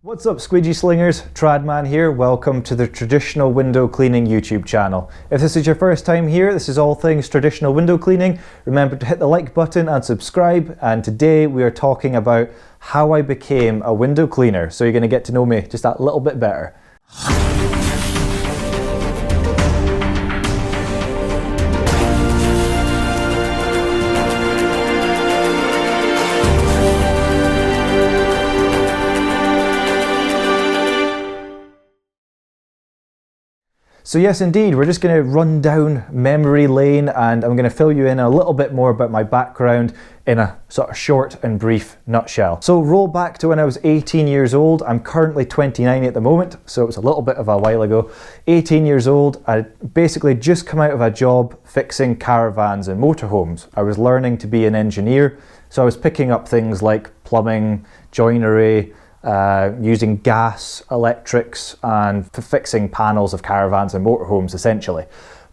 What's up squeegee slingers, TRAD man here, welcome to the Traditional Window Cleaning YouTube channel. If this is your first time here, this is all things traditional window cleaning. Remember to hit the like button and subscribe, and today we are talking about how I became a window cleaner, so you're going to get to know me just that little bit better. So yes, indeed, we're just going to run down memory lane and I'm going to fill you in a little bit more about my background in a sort of short and brief nutshell. So roll back to when I was 18 years old. I'm currently 29 at the moment, so it was a little bit of a while ago. 18 years old, I basically just come out of a job fixing caravans and motorhomes. I was learning to be an engineer, so I was picking up things like plumbing, joinery, using gas, electrics, and fixing panels of caravans and motorhomes essentially.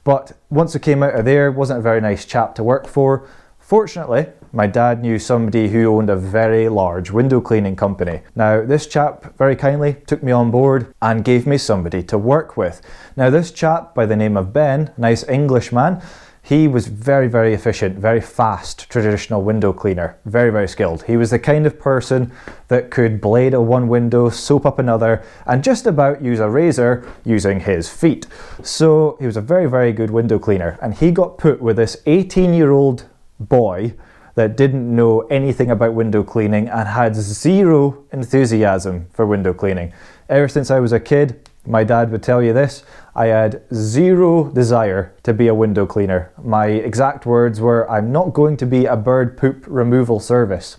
But once I came out of there, it wasn't a very nice chap to work for. Fortunately, my dad knew somebody who owned a very large window cleaning company. Now, this chap very kindly took me on board and gave me somebody to work with. Now, this chap by the name of Ben, nice Englishman, he was very, very efficient, very fast traditional window cleaner, very, very skilled. He was the kind of person that could blade a one window, soap up another, and just about use a razor using his feet. So he was a very, very good window cleaner, and he got put with this 18-year-old boy that didn't know anything about window cleaning and had zero enthusiasm for window cleaning. Ever since I was a kid, my dad would tell you this, I had zero desire to be a window cleaner. My exact words were, I'm not going to be a bird poop removal service.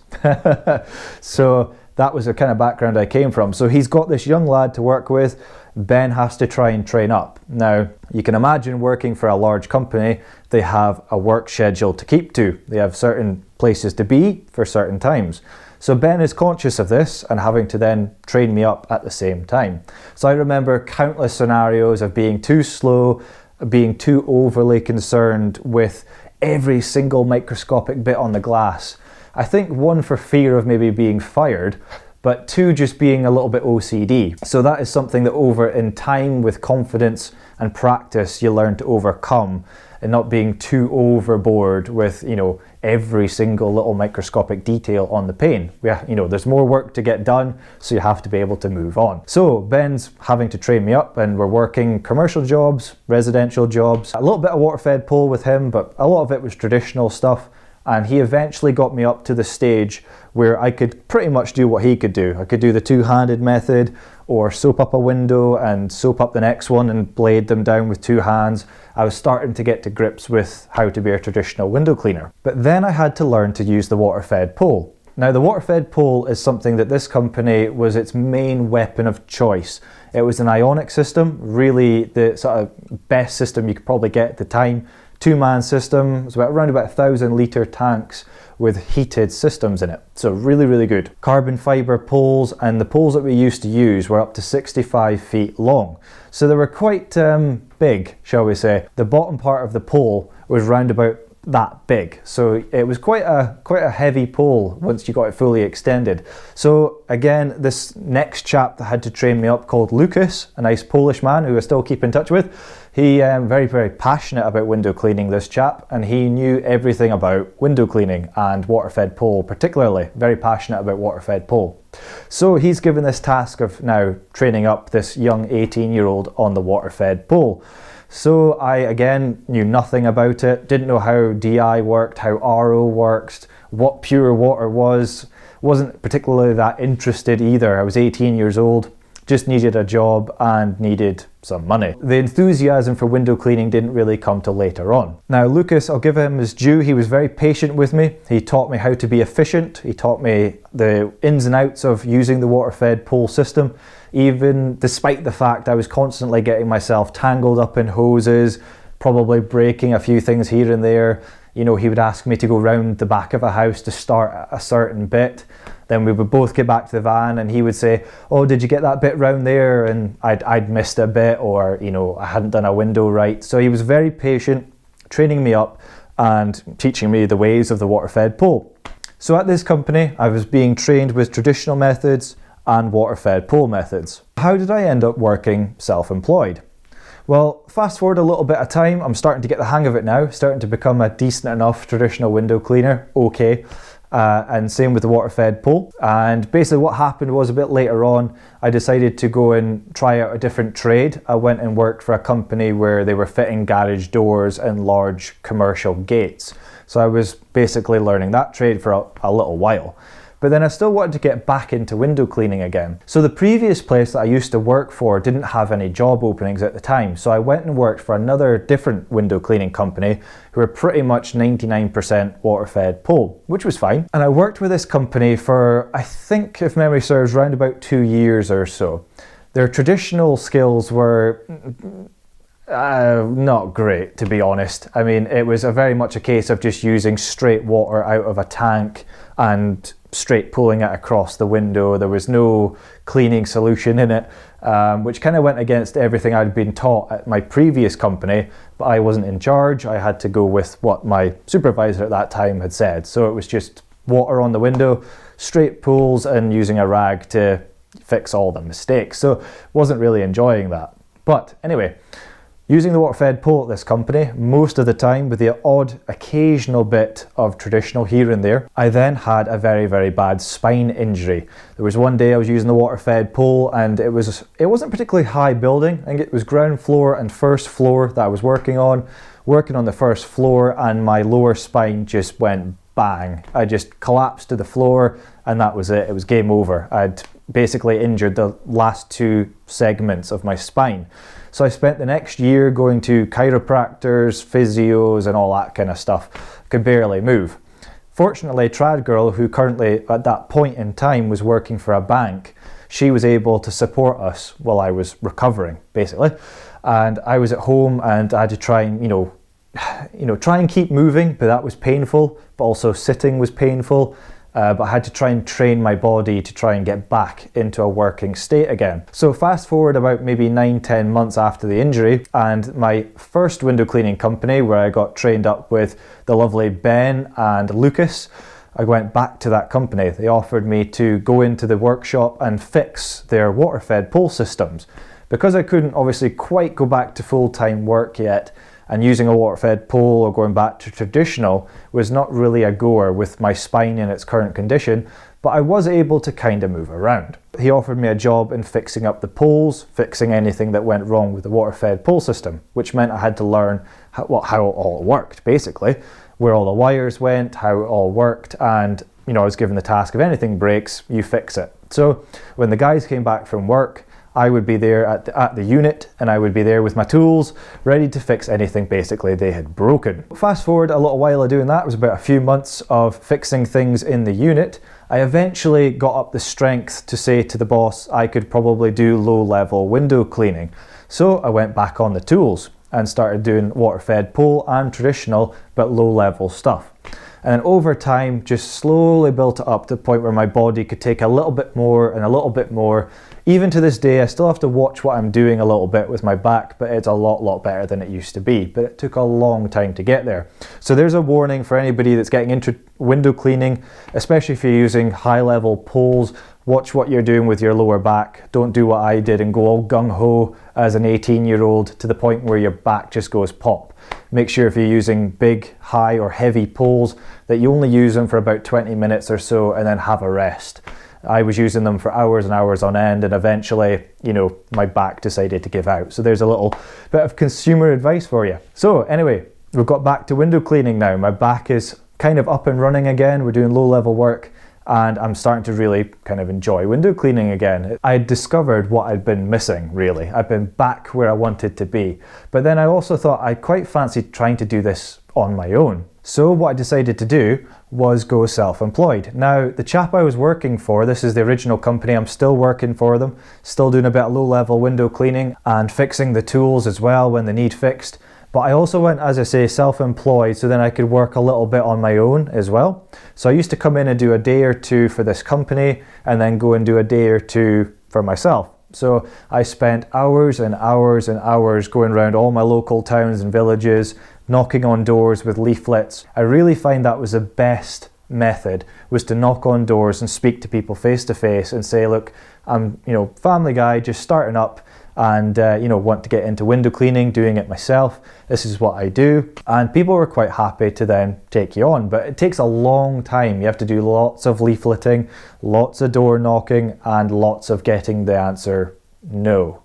So that was the kind of background I came from. So he's got this young lad to work with. Ben has to try and train up. Now, you can imagine working for a large company, they have a work schedule to keep to. They have certain places to be for certain times. So Ben is conscious of this and having to then train me up at the same time. So I remember countless scenarios of being too slow, being too overly concerned with every single microscopic bit on the glass. I think one for fear of maybe being fired, but two just being a little bit OCD. So that is something that over in time with confidence and practice you learn to overcome, and not being too overboard with, you know, every single little microscopic detail on the pane. There's more work to get done, so you have to be able to move on. So Ben's having to train me up, and we're working commercial jobs, residential jobs, a little bit of water-fed pull with him, but a lot of it was traditional stuff. And he eventually got me up to the stage where I could pretty much do what he could do. I could do the two-handed method, or soap up a window and soap up the next one and blade them down with two hands. I was starting to get to grips with how to be a traditional window cleaner. But then I had to learn to use the water-fed pole. Now, the water-fed pole is something that this company was its main weapon of choice. It was an ionic system, really the sort of best system you could probably get at the time. Two-man system, it was around about 1,000 litre tanks with heated systems in it. So really, really good. Carbon fibre poles, and the poles that we used to use were up to 65 feet long. So they were quite big, shall we say. The bottom part of the pole was round about that big, so it was quite a heavy pole once you got it fully extended. So again, this next chap that had to train me up, called Lucas, a nice Polish man who I still keep in touch with, he very, very passionate about window cleaning, this chap, and he knew everything about window cleaning and water-fed pole, particularly very passionate about water-fed pole. So he's given this task of now training up this young 18-year-old on the water-fed pole. So I, again, knew nothing about it, didn't know how DI worked, how RO worked, what pure water was, wasn't particularly that interested either. I was 18 years old, just needed a job and needed some money. The enthusiasm for window cleaning didn't really come till later on. Now Lucas, I'll give him his due, he was very patient with me. He taught me how to be efficient, he taught me the ins and outs of using the water-fed pole system, even despite the fact I was constantly getting myself tangled up in hoses, probably breaking a few things here and there. You know, he would ask me to go round the back of a house to start a certain bit. Then we would both get back to the van and he would say, oh, did you get that bit round there? And I'd missed a bit, or, you know, I hadn't done a window right. So he was very patient, training me up and teaching me the ways of the water-fed pole. So at this company, I was being trained with traditional methods and water-fed pole methods. How did I end up working self-employed? Well, fast forward a little bit of time, I'm starting to get the hang of it now, starting to become a decent enough traditional window cleaner, okay. And same with the water-fed pole. And basically what happened was a bit later on, I decided to go and try out a different trade. I went and worked for a company where they were fitting garage doors and large commercial gates. So I was basically learning that trade for a little while. But then I still wanted to get back into window cleaning again. So the previous place that I used to work for didn't have any job openings at the time. So I went and worked for another different window cleaning company who were pretty much 99% water-fed pole, which was fine. And I worked with this company for, I think, if memory serves, around about 2 years or so. Their traditional skills were not great, to be honest. I mean, it was very much a case of just using straight water out of a tank and straight pulling it across the window. There was no cleaning solution in it, which kind of went against everything I'd been taught at my previous company, but I wasn't in charge. I had to go with what my supervisor at that time had said. So it was just water on the window, straight pulls, and using a rag to fix all the mistakes. So wasn't really enjoying that. But anyway, using the water-fed pole at this company, most of the time with the odd occasional bit of traditional here and there, I then had a very, very bad spine injury. There was one day I was using the water-fed pole and it wasn't particularly high building. I think it was ground floor and first floor that I was working on the first floor, and my lower spine just went bang. I just collapsed to the floor and that was it. It was game over. I'd basically injured the last 2 segments of my spine. So I spent the next year going to chiropractors, physios, and all that kind of stuff. Could barely move. Fortunately, TRAD girl, who currently at that point in time was working for a bank, she was able to support us while I was recovering, basically. And I was at home and I had to try and, try and keep moving, but that was painful. But also sitting was painful. But I had to try and train my body to try and get back into a working state again. So fast forward about maybe 9-10 months after the injury, and my first window cleaning company where I got trained up with the lovely Ben and Lucas, I went back to that company. They offered me to go into the workshop and fix their water-fed pole systems. Because I couldn't obviously quite go back to full-time work yet, and using a water-fed pole or going back to traditional was not really a goer with my spine in its current condition, but I was able to kind of move around. He offered me a job in fixing up the poles, fixing anything that went wrong with the water-fed pole system, which meant I had to learn how it all worked, basically, where all the wires went, how it all worked, and I was given the task, if anything breaks, you fix it. So when the guys came back from work, I would be there at the unit, and I would be there with my tools, ready to fix anything basically they had broken. Fast forward a little while of doing that, it was about a few months of fixing things in the unit. I eventually got up the strength to say to the boss I could probably do low-level window cleaning. So I went back on the tools and started doing water-fed pole and traditional, but low-level stuff. And then over time, just slowly built it up to the point where my body could take a little bit more and a little bit more. Even to this day, I still have to watch what I'm doing a little bit with my back, but it's a lot better than it used to be. But it took a long time to get there. So there's a warning for anybody that's getting into window cleaning, especially if you're using high-level poles. Watch what you're doing with your lower back. Don't do what I did and go all gung-ho as an 18-year-old to the point where your back just goes pop. Make sure if you're using big, high or heavy poles that you only use them for about 20 minutes or so and then have a rest. I was using them for hours and hours on end, and eventually, my back decided to give out. So there's a little bit of consumer advice for you. So anyway, we've got back to window cleaning now. My back is kind of up and running again. We're doing low-level work, and I'm starting to really kind of enjoy window cleaning again. I discovered what I'd been missing, really. I've been back where I wanted to be. But then I also thought I quite fancied trying to do this on my own. So what I decided to do was go self-employed. Now, the chap I was working for, this is the original company, I'm still working for them, still doing a bit of low-level window cleaning and fixing the tools as well when they need fixed. But I also went, as I say, self-employed, so then I could work a little bit on my own as well. So I used to come in and do a day or two for this company and then go and do a day or two for myself. So I spent hours and hours and hours going around all my local towns and villages, knocking on doors with leaflets. I really find that was the best method was to knock on doors and speak to people face to face and say, look, I'm, family guy, just starting up, and want to get into window cleaning, doing it myself. This is what I do. And people were quite happy to then take you on, but it takes a long time. You have to do lots of leafleting, lots of door knocking, and lots of getting the answer no,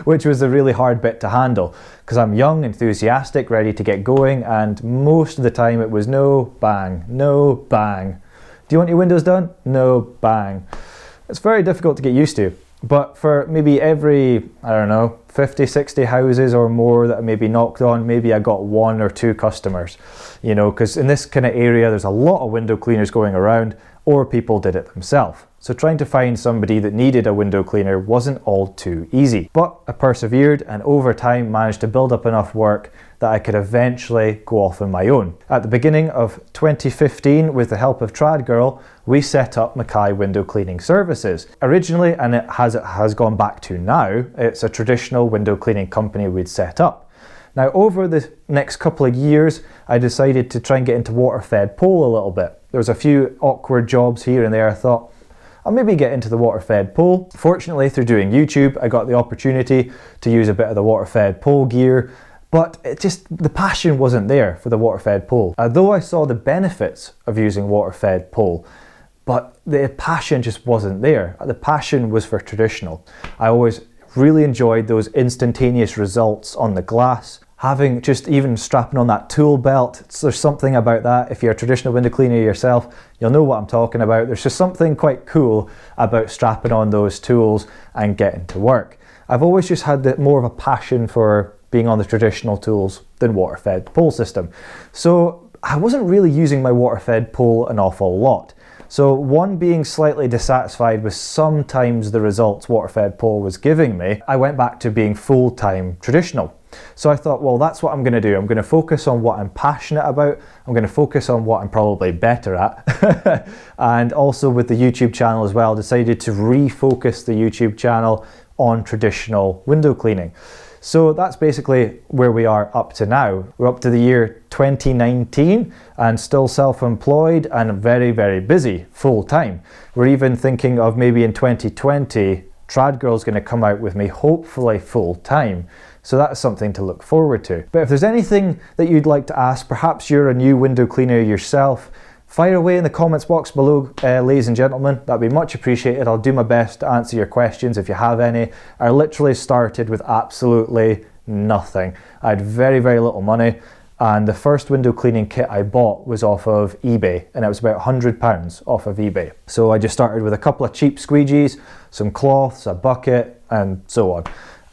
which was a really hard bit to handle because I'm young, enthusiastic, ready to get going, and most of the time it was no, bang, no, bang. Do you want your windows done? No, bang. It's very difficult to get used to. But for maybe every, 50, 60 houses or more that I maybe knocked on, maybe I got 1 or 2 customers, because in this kind of area, there's a lot of window cleaners going around, or people did it themselves. So trying to find somebody that needed a window cleaner wasn't all too easy. But I persevered and over time managed to build up enough work that I could eventually go off on my own. At the beginning of 2015, with the help of TRAD Girl, we set up Mackay Window Cleaning Services. Originally, and it has gone back to now, it's a traditional window cleaning company we'd set up. Now, over the next couple of years, I decided to try and get into water-fed pole a little bit. There was a few awkward jobs here and there. I thought, I'll maybe get into the water-fed pole. Fortunately, through doing YouTube, I got the opportunity to use a bit of the water-fed pole gear, but the passion wasn't there for the water-fed pole. Although I saw the benefits of using water-fed pole, but the passion just wasn't there. The passion was for traditional. I always really enjoyed those instantaneous results on the glass. Having just even strapping on that tool belt, there's something about that. If you're a traditional window cleaner yourself, you'll know what I'm talking about. There's just something quite cool about strapping on those tools and getting to work. I've always just had more of a passion for being on the traditional tools than water-fed pole system. So I wasn't really using my water-fed pole an awful lot. So one, being slightly dissatisfied with sometimes the results water-fed pole was giving me, I went back to being full-time traditional. So I thought, well, that's what I'm going to do. I'm going to focus on what I'm passionate about. I'm going to focus on what I'm probably better at. And also with the YouTube channel as well, decided to refocus the YouTube channel on traditional window cleaning. So that's basically where we are up to now. We're up to the year 2019 and still self-employed and very, very busy full time. We're even thinking of maybe in 2020, TRAD Girl's going to come out with me, hopefully full time. So that's something to look forward to. But if there's anything that you'd like to ask, perhaps you're a new window cleaner yourself, fire away in the comments box below, ladies and gentlemen. That'd be much appreciated. I'll do my best to answer your questions if you have any. I literally started with absolutely nothing. I had very, very little money, and the first window cleaning kit I bought was off of eBay, and it was about £100 off of eBay. So I just started with a couple of cheap squeegees, some cloths, a bucket, and so on.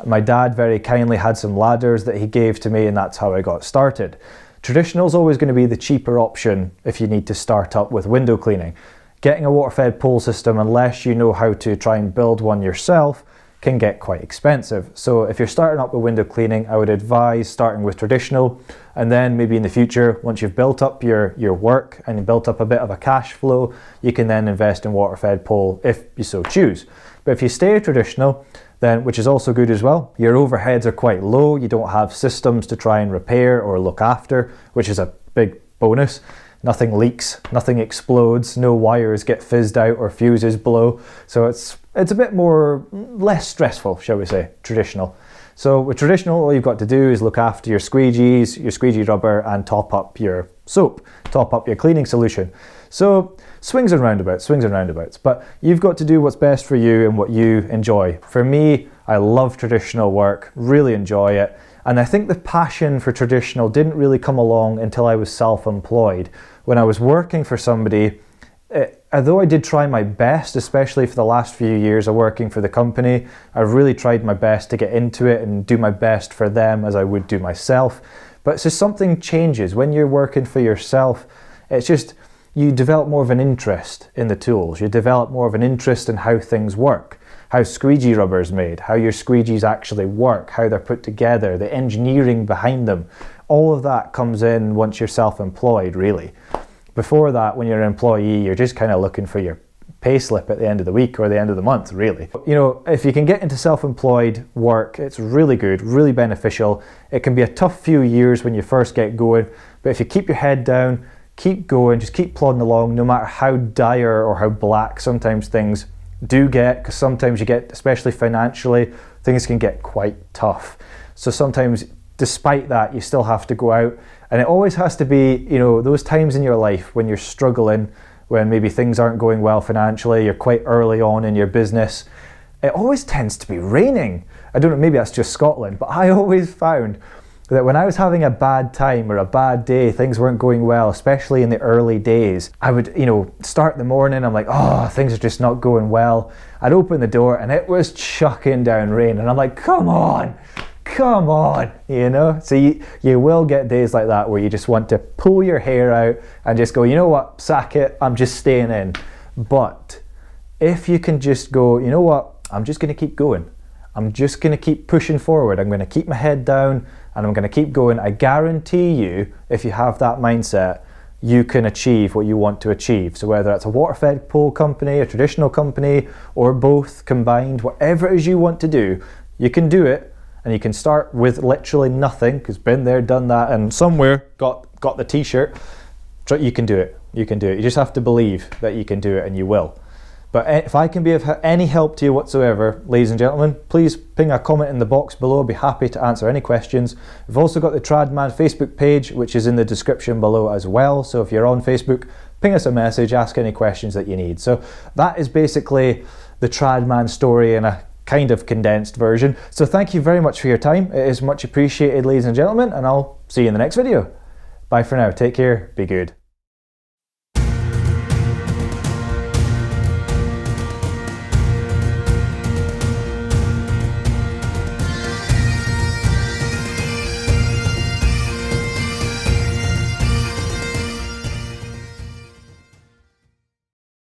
My dad very kindly had some ladders that he gave to me, and that's how I got started. Traditional is always going to be the cheaper option if you need to start up with window cleaning. Getting a water-fed pole system, unless you know how to try and build one yourself, can get quite expensive. So if you're starting up with window cleaning, I would advise starting with traditional, and then maybe in the future, once you've built up your work and you built up a bit of a cash flow, you can then invest in water-fed pole if you so choose. But if you stay traditional, then, which is also good as well, your overheads are quite low, you don't have systems to try and repair or look after, which is a big bonus. Nothing leaks, nothing explodes, no wires get fizzed out or fuses blow. So it's a bit less stressful, shall we say, traditional. So with traditional, all you've got to do is look after your squeegees, your squeegee rubber, and top up your soap, top up your cleaning solution. So swings and roundabouts, but you've got to do what's best for you and what you enjoy. For me, I love traditional work, really enjoy it. And I think the passion for traditional didn't really come along until I was self-employed. When I was working for somebody, although I did try my best, especially for the last few years of working for the company, I really tried my best to get into it and do my best for them as I would do myself. But it's just something changes. When you're working for yourself, it's just, you develop more of an interest in the tools. You develop more of an interest in how things work, how squeegee rubber is made, how your squeegees actually work, how they're put together, the engineering behind them. All of that comes in once you're self-employed, really. Before that, when you're an employee, you're just kind of looking for your pay slip at the end of the week or the end of the month, really. You know, if you can get into self-employed work, it's really good, really beneficial. It can be a tough few years when you first get going, but if you keep your head down, keep going, just keep plodding along, no matter how dire or how black sometimes things do get, because sometimes you get, especially financially, things can get quite tough. So sometimes, despite that, you still have to go out, and it always has to be, you know, those times in your life when you're struggling, when maybe things aren't going well financially, you're quite early on in your business, it always tends to be raining. I don't know, maybe that's just Scotland, but I always found that when I was having a bad time or a bad day, things weren't going well, especially in the early days, I would, you know, start the morning, I'm like, oh, things are just not going well. I'd open the door and it was chucking down rain, and I'm like, come on, you know? So you will get days like that where you just want to pull your hair out and just go, you know what, sack it, I'm just staying in. But if you can just go, you know what, I'm just gonna keep going. I'm just gonna keep pushing forward. I'm gonna keep my head down and I'm gonna keep going. I guarantee you, if you have that mindset, you can achieve what you want to achieve. So whether it's a water-fed pole company, a traditional company, or both combined, whatever it is you want to do, you can do it. And you can start with literally nothing, because been there, done that, and somewhere got the t-shirt. You can do it. You can do it. You just have to believe that you can do it, and you will. But if I can be of any help to you whatsoever, ladies and gentlemen, please ping a comment in the box below. I'll be happy to answer any questions. We've also got the TRAD Man Facebook page, which is in the description below as well. So if you're on Facebook, ping us a message, ask any questions that you need. So that is basically the TRAD Man story in a kind of condensed version. So thank you very much for your time. It is much appreciated, ladies and gentlemen, and I'll see you in the next video. Bye for now. Take care. Be good.